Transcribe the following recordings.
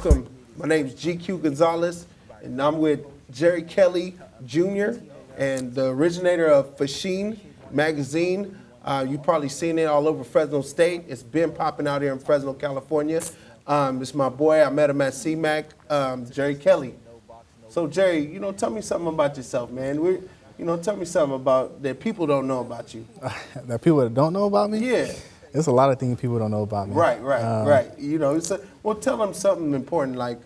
welcome. My name is GQ Gonzalez, and I'm with Jerry Kelly Jr. and the originator of Feshene magazine. You've probably seen it all over Fresno State. It's been popping out here in Fresno, California. It's my boy. I met him at CMAC, Jerry Kelly. So Jerry, tell me something about yourself, man. Tell me something about that people don't know about you. That people that don't know about me? Yeah. There's a lot of things people don't know about me. Right. Well, tell them something important, like,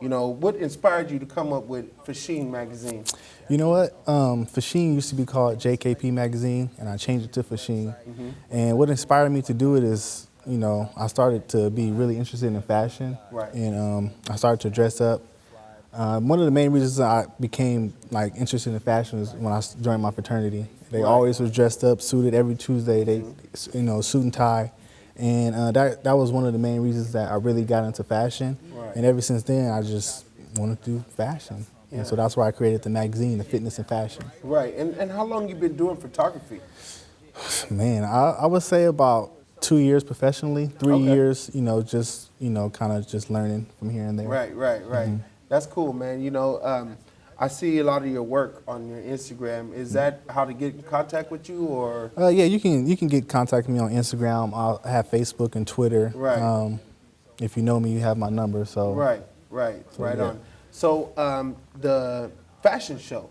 what inspired you to come up with Feshene magazine? You know what? Feshene used to be called JKP magazine, and I changed it to Feshene. Mm-hmm. And what inspired me to do it is, I started to be really interested in fashion. Right. And I started to dress up. One of the main reasons I became interested in fashion is when I joined my fraternity. They always was dressed up, suited every Tuesday. They, suit and tie, and that was one of the main reasons that I really got into fashion. Right. And ever since then, I just wanted to do fashion, and so that's why I created the magazine, The Fitness and Fashion. Right. And how long you been doing photography? Man, I would say about 2 years professionally, 3 years, just kind of just learning from here and there. Right. Mm-hmm. That's cool, man. I see a lot of your work on your Instagram. Is that how to get in contact with you, or? Yeah, you can get in contact with me on Instagram. I'll have Facebook and Twitter. Right. If you know me, you have my number. So. Right on. So the fashion show,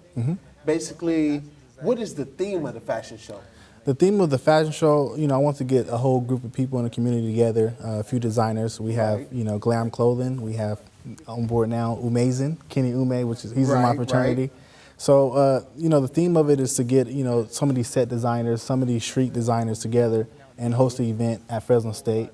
basically, what is the theme of the fashion show? The theme of the fashion show, I want to get a whole group of people in the community together, a few designers. We have, Glam Clothing. We have on board now Kenny Ume, which is he's in my fraternity. So, the theme of it is to get, some of these set designers, some of these street designers together and host an event at Fresno State,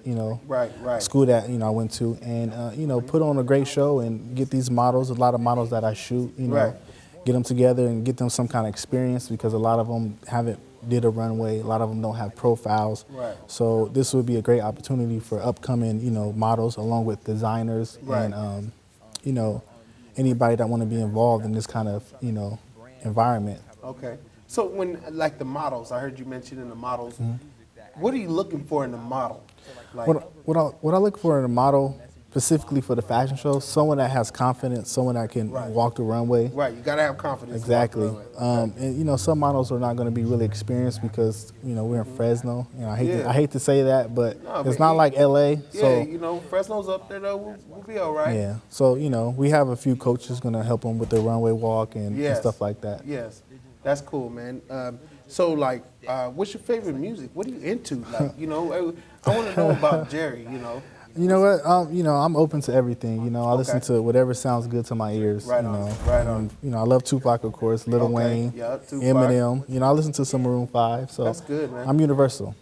school that, I went to, and, put on a great show and get these models, a lot of models that I shoot, get them together and get them some kind of experience, because a lot of them haven't did a runway. A lot of them don't have profiles. Right. So this would be a great opportunity for upcoming, models, along with designers and, anybody that want to be involved in this kind of, environment. Okay. So when, the models, I heard you mentioning the models. What are you looking for in a model? What I look for in a model, specifically for the fashion show, someone that has confidence, someone that can walk the runway. Right, you gotta have confidence. Exactly. And some models are not going to be really experienced because we're in Fresno. I hate to say that, but it's not like LA. So Fresno's up there though. We'll be all right. Yeah. So we have a few coaches going to help them with the runway walk and stuff like that. Yes, that's cool, man. So what's your favorite music? What are you into? I want to know about Jerry. You know what? I'm open to everything. I listen to whatever sounds good to my ears. Right on. I love Tupac, of course, Lil Wayne, Eminem. I listen to some Maroon 5. So that's good, man. I'm universal.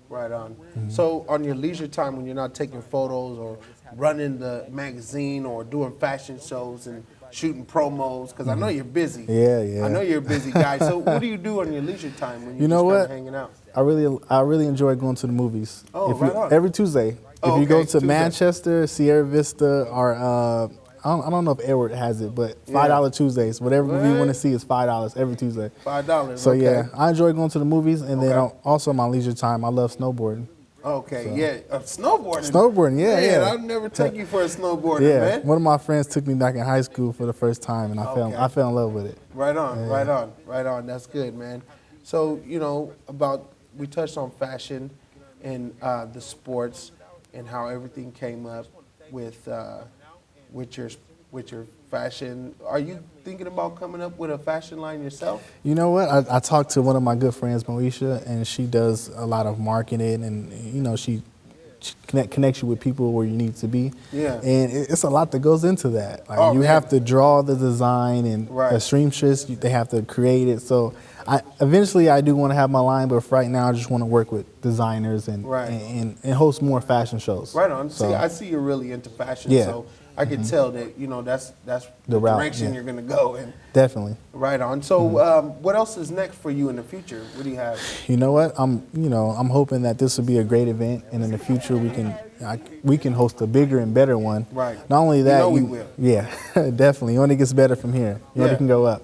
Right on. So on your leisure time, when you're not taking photos or running the magazine or doing fashion shows and shooting promos, because I know you're busy. Yeah. I know you're a busy guy. So what do you do on your leisure time when you're just hanging out? I really enjoy going to the movies. Oh, right on. Every Tuesday. If you go to Manchester, Sierra Vista, or I don't know if Edward has it, but $5 Tuesdays. Whatever movie you want to see is $5 every Tuesday. $5. So I enjoy going to the movies, and then also my leisure time, I love snowboarding. Okay, so. Snowboarding. Snowboarding, yeah. I'd never take you for a snowboarder, man. One of my friends took me back in high school for the first time, and I fell in love with it. Right on. That's good, man. So we touched on fashion and the sports, and how everything came up with your fashion. Are you thinking about coming up with a fashion line yourself? You know what? I talked to one of my good friends, Moesha, and she does a lot of marketing, and she connects you with people where you need to be. Yeah. And it's a lot that goes into that. You have to draw the design, and the seamstress, they have to create it. So eventually I do want to have my line, but right now I just want to work with designers and host more fashion shows. Right on. So, I see you're really into fashion, so I can tell that that's the direction you're going to go in. Definitely. Right on. So what else is next for you in the future? What do you have? You know what? I'm hoping that this will be a great event, and in the future we can host a bigger and better one. Right. Not only that, we will. Yeah, definitely. It only gets better from here. It can go up.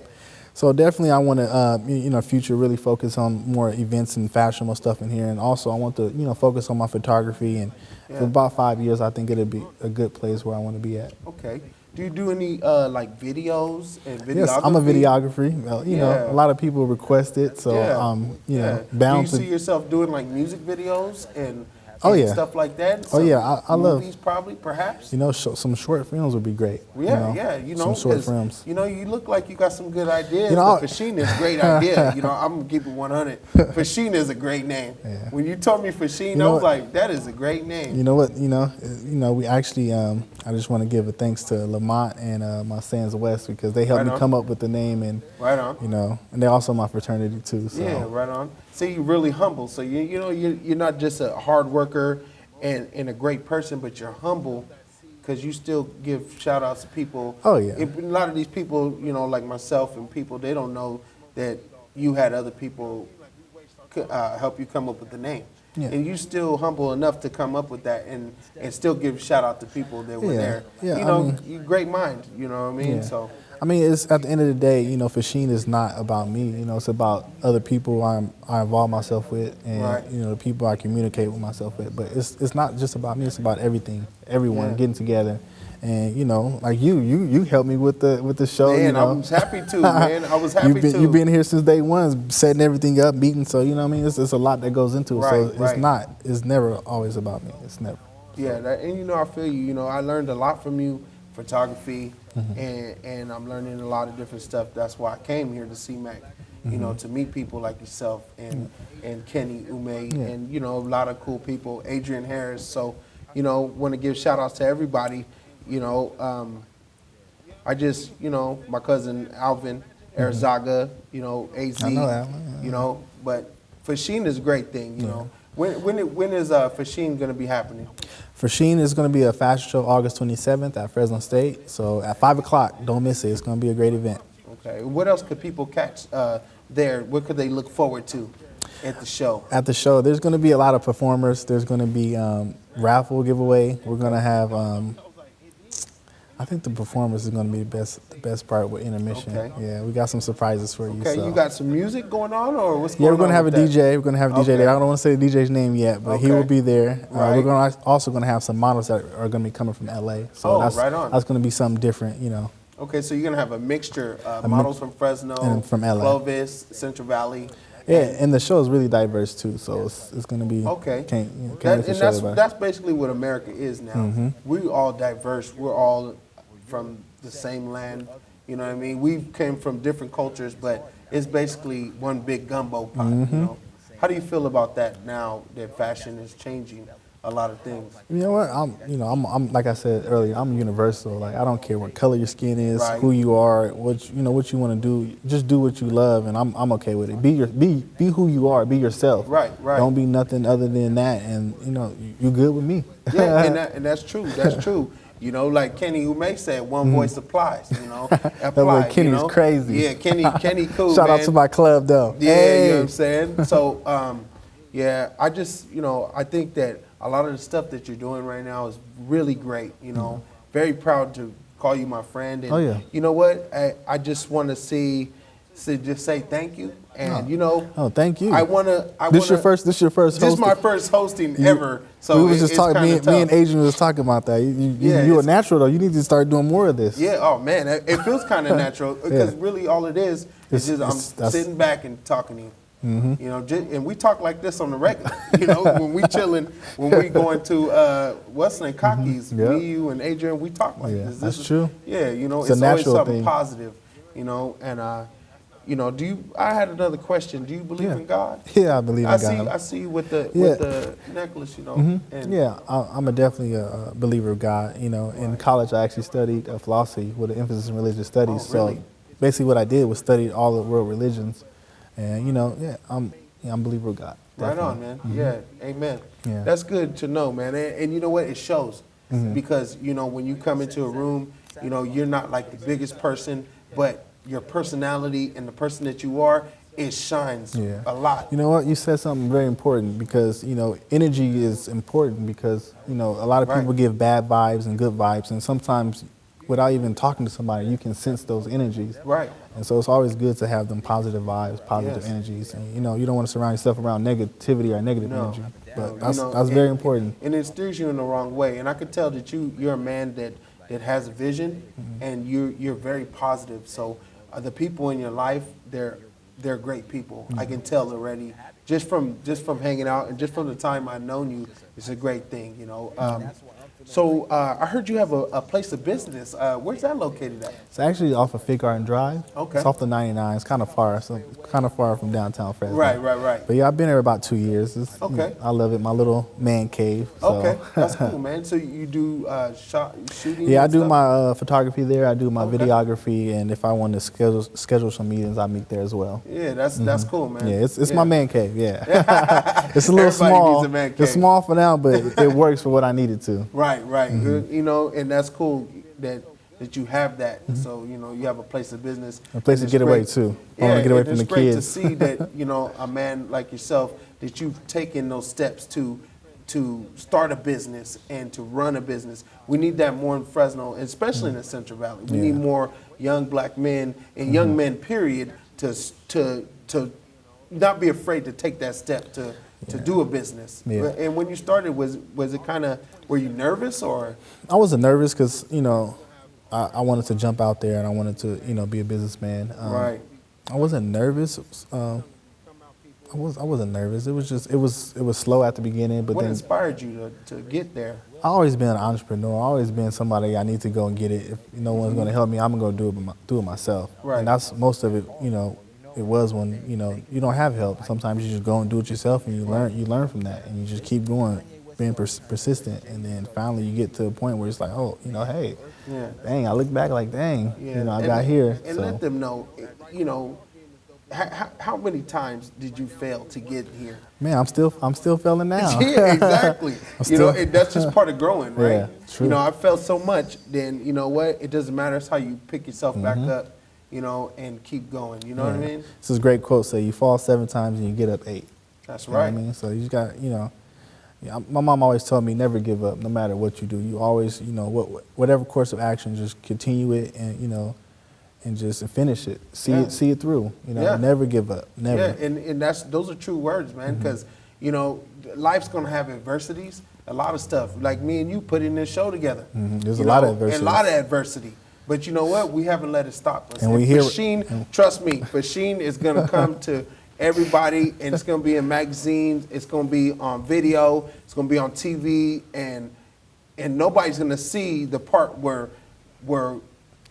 So definitely, I want to, future really focus on more events and fashionable stuff in here, and also I want to, focus on my photography. And for about 5 years, I think it'll be a good place where I want to be at. Okay. Do you do any like videos and videography? Yes, I'm a videographer. Well, a lot of people request it, so bound Do you to. see yourself doing like music videos and stuff like that? I love movies, probably, perhaps. Some short films would be great. Some short films. You look like you got some good ideas. Feshene is a great idea. I'm gonna keep it 100. Feshene is a great name. Yeah. When you told me Feshene, I was like, that is a great name. You know what? We actually. I just want to give a thanks to Lamont and my Sands West because they helped me come up with the name and. Right on. And they're also my fraternity too. So. Yeah, right on. See, you're really humble. So you're not just a hard worker and a great person, but you're humble because you still give shout outs to people. Oh yeah. A lot of these people, like myself and people, they don't know that you had other people help you come up with the name. Yeah. And you still humble enough to come up with that and still give shout out to people that were there. Yeah. You great mind. You know what I mean? Yeah. So. It's at the end of the day, Feshene is not about me. It's about other people I involve myself with, and the people I communicate with myself with. But it's not just about me. It's about everyone getting together, and like you helped me with the show. Man, I was happy to, man. I was happy to. You've been here since day one, setting everything up, meeting. So it's a lot that goes into it. It's never always about me. It's never. Yeah, and I feel you. I learned a lot from you, photography. And I'm learning a lot of different stuff. That's why I came here to CMAC, to meet people like yourself and Kenny Ume and a lot of cool people, Adrian Harris. So, want to give shout outs to everybody. I just, my cousin Alvin Arzaga, AZ, I know that. But Feshene is a great thing, When is Feshene going to be happening? Feshene is going to be a fashion show August 27th at Fresno State. So at 5 o'clock, don't miss it. It's going to be a great event. Okay. What else could people catch there? What could they look forward to at the show? At the show, there's going to be a lot of performers. There's going to be raffle giveaway. We're going to have, I think the performers is going to be the best part with intermission. Okay. Yeah, we got some surprises for you. Okay, so. You got some music going on, or what's going on? Yeah, we're going to have a DJ. We're going to have a DJ there. I don't want to say the DJ's name yet, but he will be there. Right. We're also going to have some models that are going to be coming from LA. So that's going to be something different, Okay, so you're going to have a mixture of models from Fresno, and from LA. Clovis, Central Valley. Yeah, and the show is really diverse too, so it's going to be that's basically what America is now. Mm-hmm. We're all diverse. We're all from the same land. You know what I mean? We came from different cultures, but it's basically one big gumbo pot. Mm-hmm. How do you feel about that now that fashion is changing a lot of things? You know what? I'm like I said earlier, I'm universal. Like I don't care what color your skin is, who you are, what you want to do. Just do what you love, and I'm okay with it. Be who you are. Be yourself. Right. Don't be nothing other than that, and you good with me. Yeah, and that's true. That's true. Like Kenny Ume said, one voice applies, Apply, Kenny's crazy. Yeah, Kenny cool, Shout out to my club, though. Yeah, hey. You know what I'm saying? So, I just, I think that a lot of the stuff that you're doing right now is really great, Very proud to call you my friend. And you know what? I just want to just say thank you. And thank you. This your first This is my first hosting ever. So we was just talking. Me and Adrian was talking about that. You're a natural though. You need to start doing more of this. Yeah. Oh man, it feels kind of natural because really all it is just I'm sitting back and talking to you. Mm-hmm. And we talk like this on the regular. When we chilling, when we going to what's name Cockies, me, you, and Adrian, we talk like this. That's true. Yeah. It's always something thing. positive. And I had another question. Do you believe in God? Yeah, I believe in God. I see you with the necklace, Mm-hmm. And I'm definitely a believer of God. In college I actually studied philosophy with an emphasis in religious studies. Oh, really? So basically what I did was study all the world religions, and I'm a believer of God. Right on, man. Mm-hmm. Yeah, amen. Yeah. That's good to know, man. And you know what? It shows because when you come into a room, you're not like the biggest person, but your personality and the person that you are, it shines a lot. You know what? You said something very important because, energy is important because, a lot of people give bad vibes and good vibes. And sometimes, without even talking to somebody, you can sense those energies. Right. And so it's always good to have them positive vibes, positive energies. And, you know, you don't want to surround yourself around negativity or negative energy. But that's very important. And it steers you in the wrong way. And I could tell that you're a man that has a vision, and you're very positive. So the people in your life, they're great people. I can tell already, just from hanging out and just from the time I've known you. It's a great thing, you know. So I heard you have a place of business. Where's that located at? It's actually off of Fig Garden Drive. Okay. It's off the 99. It's kind of far, from downtown Fresno. Right. But yeah, I've been there about 2 years. Okay. I love it. My little man cave. So. Okay, that's cool, man. So you do shooting? Yeah, I and do stuff? my photography there. I do my videography, and if I want to schedule some meetings, I meet there as well. Yeah, that's cool, man. Yeah, it's my man cave. Yeah, it's a little Everybody small. needs a man cave. It's small for now, but it works for what I need it to. Right. You know, and that's cool that you have that. So, you know, you have a place of business. A place to get away too. I want to get away from the kids. It's great to see that, you know, a man like yourself, that you've taken those steps to start a business and to run a business. We need that more in Fresno, especially in the Central Valley. We need more young black men and young men, period, to not be afraid to take that step to do a business. Yeah. And when you started, was it kind of, were you nervous or? I wasn't nervous because, you know, I wanted to jump out there and I wanted to, you know, be a businessman. Right. I wasn't nervous. I wasn't nervous. It was just it was slow at the beginning, but what then inspired you to get there? I always been an entrepreneur. I always been somebody I need to go and get it. If no one's going to help me, I'm going to go do it myself. Right. And that's most of it. You know, it was when you know you don't have help. Sometimes you just go and do it yourself, and you learn from that, and you just keep going, being persistent, and then finally you get to a point where it's like, oh, you know, hey, dang, I look back like, dang, you know, I got here. And so. let them know, you know, how many times did you fail to get here? Man, I'm still failing now. Yeah, exactly. You know, that's just part of growing, right? Yeah, true. You know, I felt so much. Then you know what? It doesn't matter. It's how you pick yourself back up, you know, and keep going. You know what I mean? This is a great quote. Say you fall 7 times and you get up 8. That's You know right. what I mean, so you just got, you know. Yeah, my mom always told me never give up, no matter what you do. You always, you know, whatever course of action, just continue it, and you know, and just finish it. See it through. You know, never give up. Never. Yeah, and those are true words, man. Because you know, life's gonna have adversities. A lot of stuff, like me and you putting this show together. There's a lot of adversity. And a lot of adversity. But you know what? We haven't let it stop us. And we hear Feshene, trust me, Feshene is gonna come to everybody, and it's gonna be in magazines. It's gonna be on video. It's gonna be on TV, and nobody's gonna see the part where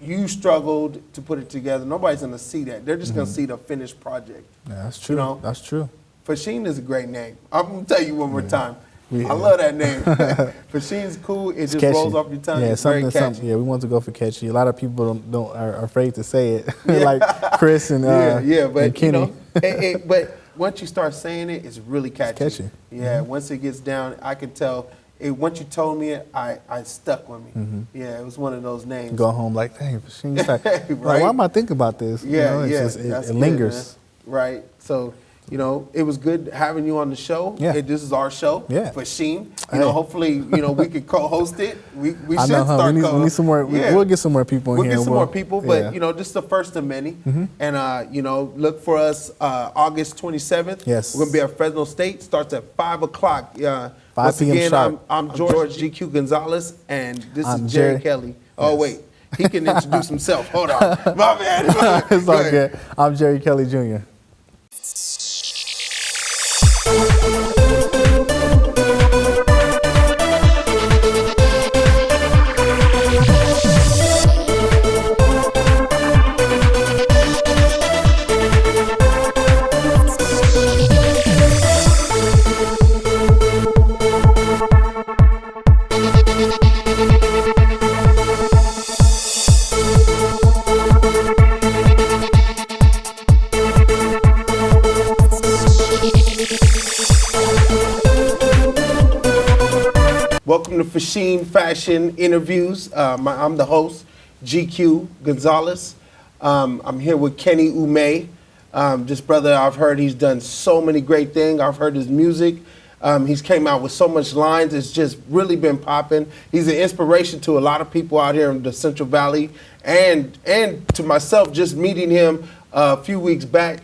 you struggled to put it together. Nobody's gonna see that. They're just gonna see the finished project. Yeah, that's true. You know? That's true. Feshene is a great name. I'm gonna tell you one more time. Yeah. I love that name. Feshene's cool. It just Catchy. rolls off your tongue. Yeah, It's very catchy. something. Yeah, we want to go for catchy. A lot of people are afraid to say it, like Chris and but and Kenny. you know, but once you start saying it, it's really catchy. It's catchy. Yeah, once it gets down, I can tell. Once you told me it, I stuck with me. Yeah, it was one of those names. Go home like, dang, Feshene's like, Right? why am I thinking about this? Yeah, you know, it's just, that's it good, lingers. man. Right. So, you know, it was good having you on the show. Yeah. This is our show. Yeah. Feshene. You know, hopefully, you know, we could co-host it. We I should know, huh? start. We need some more. Yeah. We'll get some more people in We'll here. get some more people, but you know, this is the first of many. And you know, look for us August 27th. Yes. We're gonna be at Fresno State. Starts at 5 o'clock. 5 Once p.m. again, sharp. I'm George GQ Gonzalez, and this I'm is Jerry Jerry. Kelly. Oh wait, he can introduce himself. Hold on, my bad. It's all good. I'm Jerry Kelly Jr. Welcome to Feshene Fashion Interviews. I'm the host, GQ Gonzalez. I'm here with Kenny Ume. This brother, I've heard he's done so many great things. I've heard his music. He's came out with so much lines. It's just really been popping. He's an inspiration to a lot of people out here in the Central Valley, and to myself, just meeting him a few weeks back.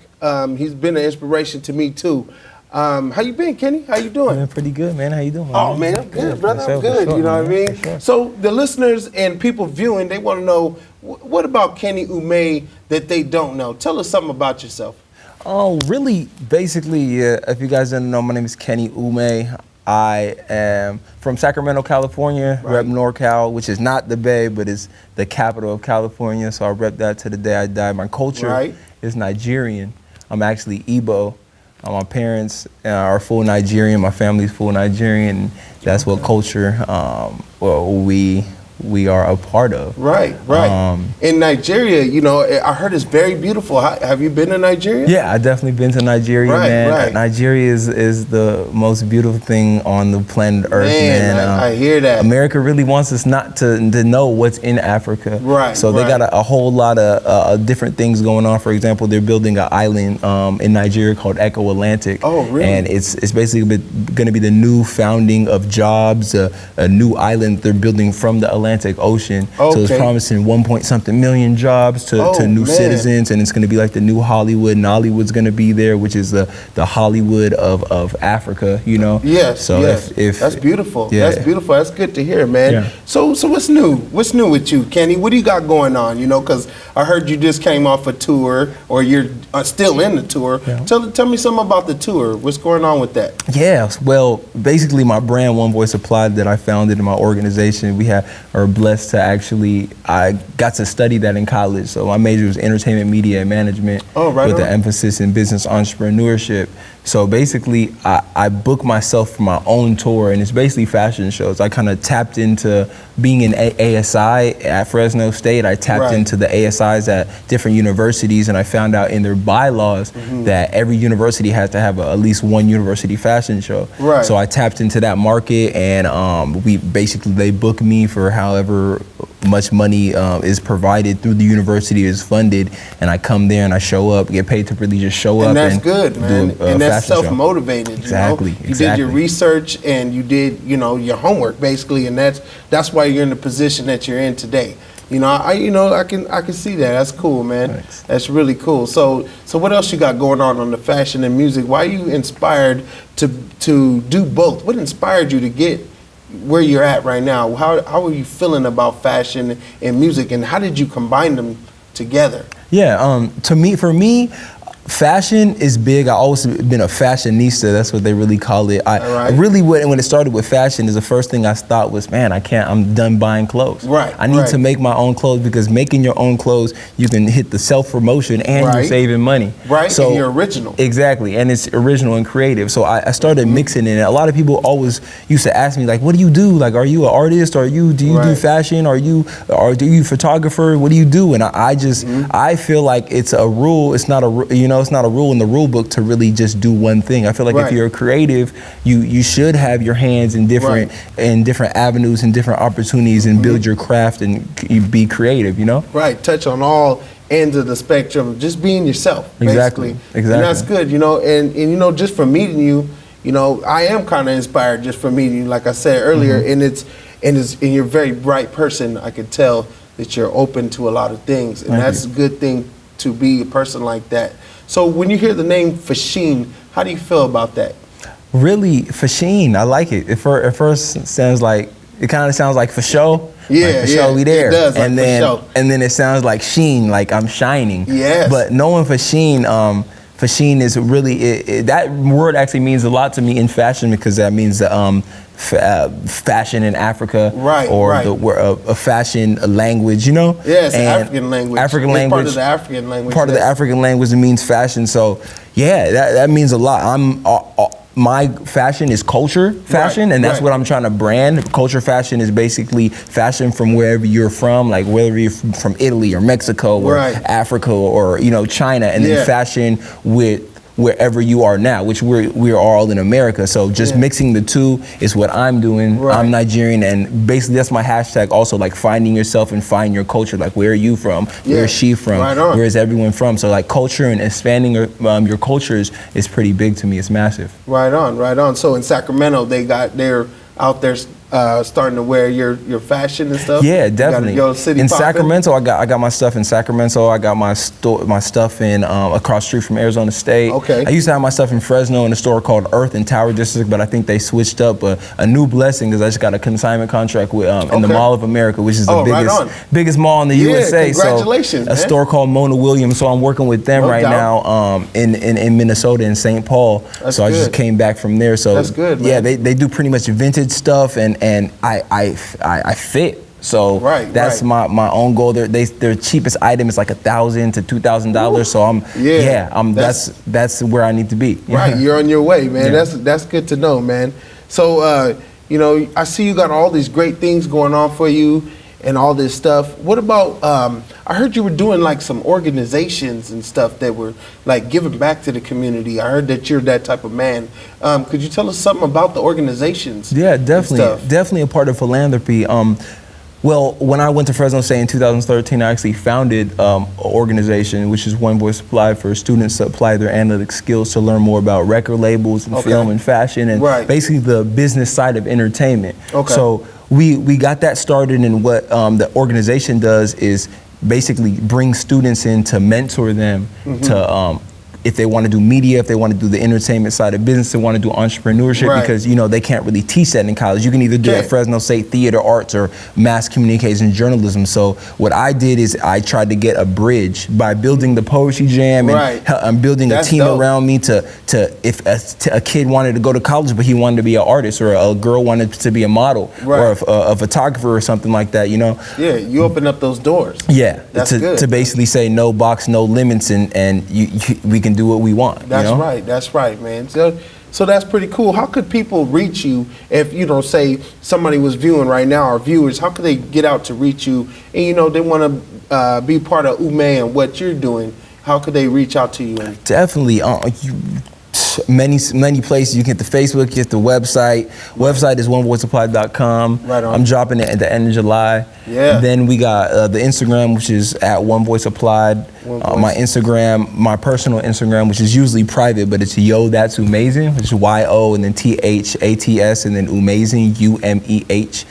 He's been an inspiration to me too. How you been, Kenny? How you doing? I'm pretty good, man. How you doing? Oh man, I'm good, brother. I'm good. Sure, you know what I man. mean? Sure. So the listeners and people viewing, they want to know what about Kenny Ume that they don't know. Tell us something about yourself. Oh, really? Basically, if you guys don't know, my name is Kenny Ume. I am from Sacramento, California, rep NorCal, which is not the Bay, but is the capital of California. So I rep that to the day I die. My culture is Nigerian. I'm actually Igbo. My parents are full Nigerian. My family's full Nigerian. That's what culture we are a part of. Right. In Nigeria, you know, I heard it's very beautiful. Have you been to Nigeria? Yeah, I definitely been to Nigeria, man. Nigeria is the most beautiful thing on the planet Earth, man. I hear that. America really wants us not to know what's in Africa. So they got a whole lot of different things going on. For example, they're building an island in Nigeria called Echo Atlantic. Oh, really? And it's basically going to be the new founding of jobs, a new island they're building from the Atlantic Ocean. So it's promising 1-point-something million jobs to new citizens, and it's going to be like the new Hollywood, and Hollywood's going to be there, which is the Hollywood of Africa, you know? So if that's beautiful. Yeah. That's beautiful. That's good to hear, man. Yeah. So what's new? What's new with you, Kenny? What do you got going on? You know, because I heard you just came off a tour, or you're still in the tour. Yeah. Tell me something about the tour. What's going on with that? Yeah, well, basically my brand, One Voice Applied, that I founded in my organization, we are blessed to I got to study that in college. So my major was entertainment, media, and management with an emphasis in business entrepreneurship. So basically, I book myself for my own tour, and it's basically fashion shows. I kind of tapped into being an ASI at Fresno State. I tapped into the ASIs at different universities, and I found out in their bylaws that every university has to have at least one university fashion show. So I tapped into that market, and they book me for however much money is provided through the university is funded, and I come there and I show up, get paid to really just show up. And that's good, man. And that's self-motivated. Exactly. You did your research and you did, your homework basically, and that's why you're in the position that you're in today. I can see that. That's cool, man. Thanks. That's really cool. So what else you got going on the fashion and music? Why are you inspired to do both? What inspired you to get where you're at right now? How are you feeling about fashion and music, and how did you combine them together? Yeah, for me, fashion is big. I've always been a fashionista. That's what they really call it. I really, when it started with fashion, is the first thing I thought was, man, I'm done buying clothes. I need to make my own clothes, because making your own clothes, you can hit the self-promotion and you're saving money. So and you're original. Exactly, and it's original and creative. So I started mixing it. A lot of people always used to ask me, like, what do you do? Like, are you an artist? Do you do fashion? Or do you photographer? What do you do? And I feel like it's a rule. It's not it's not a rule in the rule book to really just do one thing. I feel like if you're a creative, you should have your hands in different avenues and different opportunities, and build your craft and be creative, Touch on all ends of the spectrum, just being yourself, basically. Exactly. And that's good, and just from meeting you, I am kind of inspired just from meeting you, like I said earlier, and you're a very bright person. I could tell that you're open to a lot of things, and that's a good thing to be a person like that. So when you hear the name Feshene, how do you feel about that? Really, Feshene, I like it. It first it kind of sounds like for show. Yeah, for show, we there. It does, and then it sounds like sheen, like I'm shining. Yes. But knowing Feshene, Feshene is really that word actually means a lot to me in fashion, because that means fashion in Africa, a fashion language, Yes, African language. African language. Part of the African language. Part of the African language means fashion. So yeah, that means a lot. My fashion is culture fashion, and that's what I'm trying to brand. Culture fashion is basically fashion from wherever you're from, like whether you're from Italy or Mexico or Africa or China, and then fashion with wherever you are now, which we're all in America. So just mixing the two is what I'm doing. Right. I'm Nigerian, and basically that's my hashtag also, like finding yourself and find your culture. Like, where are you from? Where is she from? Right on. Where is everyone from? So like culture and expanding your cultures is pretty big to me. It's massive. Right on, right on. So in Sacramento, they're out there starting to wear your fashion and stuff. Yeah, definitely. In Sacramento, I got my stuff in Sacramento. I got my stuff in across the street from Arizona State. Okay. I used to have my stuff in Fresno in a store called Earth and Tower District, but I think they switched up. A new blessing because I just got a consignment contract with in the Mall of America, which is the biggest mall in the USA. Congratulations, so a store called Mona Williams. So I'm working with them now in Minnesota in St. Paul. That's so good. I just came back from there. So that's good, man. Yeah, they do pretty much vintage stuff, and I fit. So that's my own goal. Their cheapest item is like $1,000 to $2,000. So that's where I need to be. Right, you're on your way, man. That's good to know, man. So you know, I see you got all these great things going on for you and all this stuff. What about I heard you were doing like some organizations and stuff that were like giving back to the community. I heard that you're that type of man. Could you tell us something about the organizations? Yeah, definitely a part of philanthropy. Well, when I went to Fresno State in 2013, I actually founded an organization, which is One Voice Supply, for students to apply their analytic skills to learn more about record labels and film and fashion, and basically the business side of entertainment. So we got that started, and what the organization does is basically bring students in to mentor them to if they want to do media, if they want to do the entertainment side of business, they want to do entrepreneurship, because you know they can't really teach that in college. You can either do at Fresno State theater arts or mass communication journalism. So what I did is I tried to get a bridge by building the poetry jam, and I'm building a team around me to if a kid wanted to go to college but he wanted to be an artist, or a girl wanted to be a model, or a photographer or something like that, you know. Yeah, you open up those doors. Yeah, that's good. To basically say no box, no limits, and we can do what we want. That's right. That's right, man. So that's pretty cool. How could people reach you if, you know, say somebody was viewing right now, or viewers, how could they get out to reach you and, you know, they want to be part of Ume and what you're doing? How could they reach out to you? Definitely. Many places. You can get the Facebook, you get the website. Website is onevoicesupply.com. Right on. I'm dropping it at the end of July. Yeah. Then we got the Instagram, which is at One Voice Applied. My Instagram, my personal Instagram, which is usually private, but it's Yo That's Umazing, which is YO and then THATS and then Umazing, UMEHZING.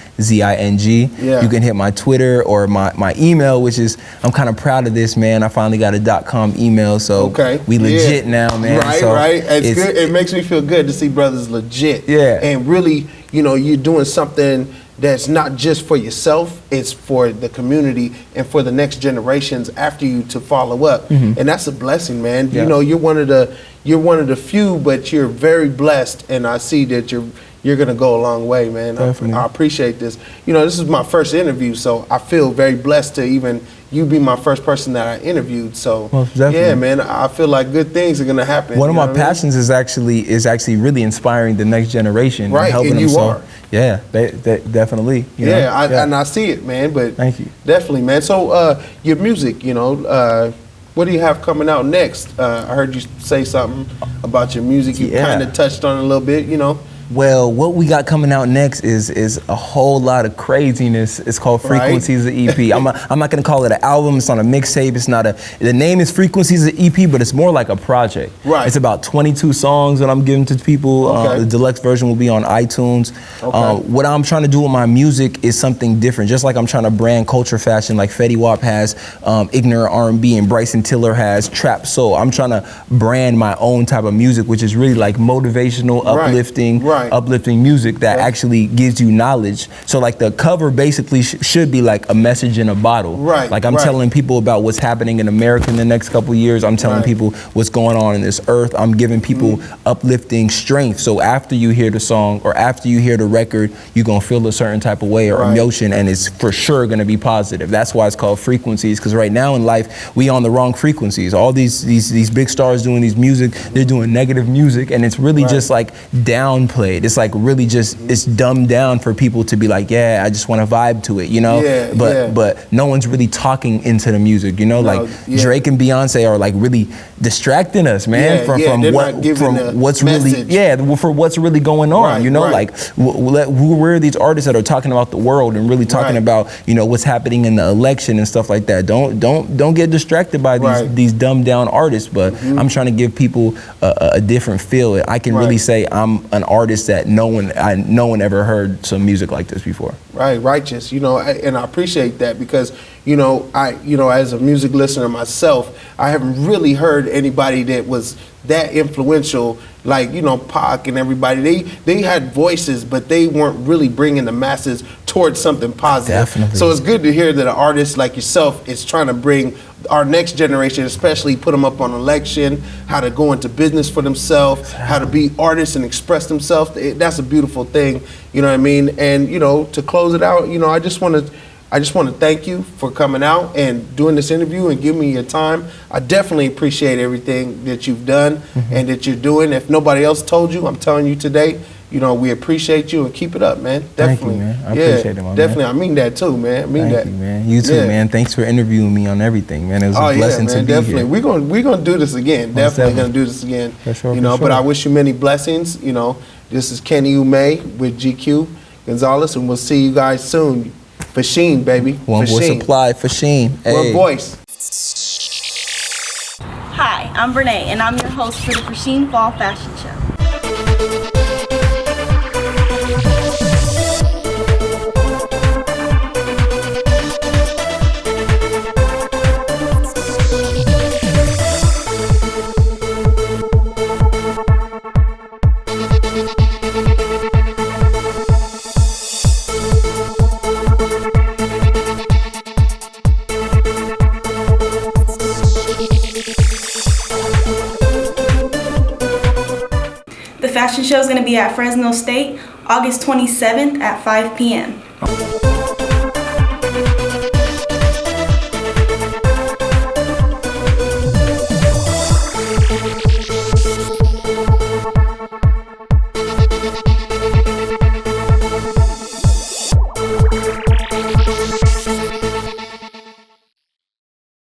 Yeah. You can hit my Twitter or my email, which is, I'm kind of proud of this, man. I finally got a .com email, so we legit now, man. Right, so it's good. It makes me feel good to see brothers legit. Yeah. And really, you know, you're doing something that's not just for yourself, it's for the community and for the next generations after you to follow up. And that's a blessing, man. You know, you're one of the few, but you're very blessed, and I see that you're gonna go a long way, man. I appreciate this. You know, this is my first interview, so I feel very blessed to even you be my first person that I interviewed. So yeah, man, I feel like good things are gonna happen. One of my passions is actually really inspiring the next generation, and helping them. So yeah, they definitely. You know? And I see it, man. But thank you, definitely, man. So your music, you know. What do you have coming out next? I heard you say something about your music. You kind of touched on it a little bit, you know. Well, what we got coming out next is a whole lot of craziness. It's called Frequencies, the EP. I'm not gonna call it an album. It's not a mixtape. It's not the name is Frequencies, the EP, but it's more like a project. Right. It's about 22 songs that I'm giving to people. The deluxe version will be on iTunes. What I'm trying to do with my music is something different. Just like I'm trying to brand culture fashion, like Fetty Wap has ignorant R&B, and Bryson Tiller has trap soul. I'm trying to brand my own type of music, which is really like motivational, uplifting music that actually gives you knowledge. So like the cover basically should be like a message in a bottle. Right. Like I'm telling people about what's happening in America in the next couple of years. I'm telling people what's going on in this earth. I'm giving people uplifting strength. So after you hear the song or after you hear the record, you're gonna feel a certain type of way or emotion, and it's for sure gonna be positive. That's why it's called Frequencies, because right now in life we on the wrong frequencies. All these big stars doing these music, they're doing negative music, and it's really just like downplay downplayed. It's like really just, it's dumbed down for people to be like, yeah, I just want to vibe to it, you know? Yeah, but no one's really talking into the music, you know? Like Drake and Beyonce are like really distracting us, man, from what's message. really, for what's really going on, you know? Like where are these artists that are talking about the world and really talking about, you know, what's happening in the election and stuff like that? Don't get distracted by these dumbed down artists, but I'm trying to give people a different feel. I can really say I'm an artist that no one ever heard some music like this before. Right, righteous, you know, and I appreciate that because, you know, as a music listener myself, I haven't really heard anybody that was that influential, like, you know, Pac and everybody. They had voices, but they weren't really bringing the masses towards something positive. Definitely. So it's good to hear that an artist like yourself is trying to bring our next generation, especially put them up on election, how to go into business for themselves, how to be artists and express themselves. That's a beautiful thing, you know what I mean? And, you know, to close it out, you know, I just want to thank you for coming out and doing this interview and giving me your time. I definitely appreciate everything that you've done and that you're doing. If nobody else told you, I'm telling you today, you know, we appreciate you and keep it up, man. Definitely. Thank you, man. I appreciate it, my definitely. man. I mean that too, man. I mean that. Thank you, man. You too, man. Thanks for interviewing me on everything, man. It was a blessing to be definitely. here. We're gonna do this again. Definitely gonna do this again. For sure, you know, for sure. but I wish you many blessings. You know, this is Kenny Ume with GQ Gonzalez, and we'll see you guys soon. Feshene, baby. One voice supply, Feshene. One voice. Hi, I'm Brene, and I'm your host for the Feshene Fall Fashion Show. The fashion show is going to be at Fresno State, August 27th at 5 p.m.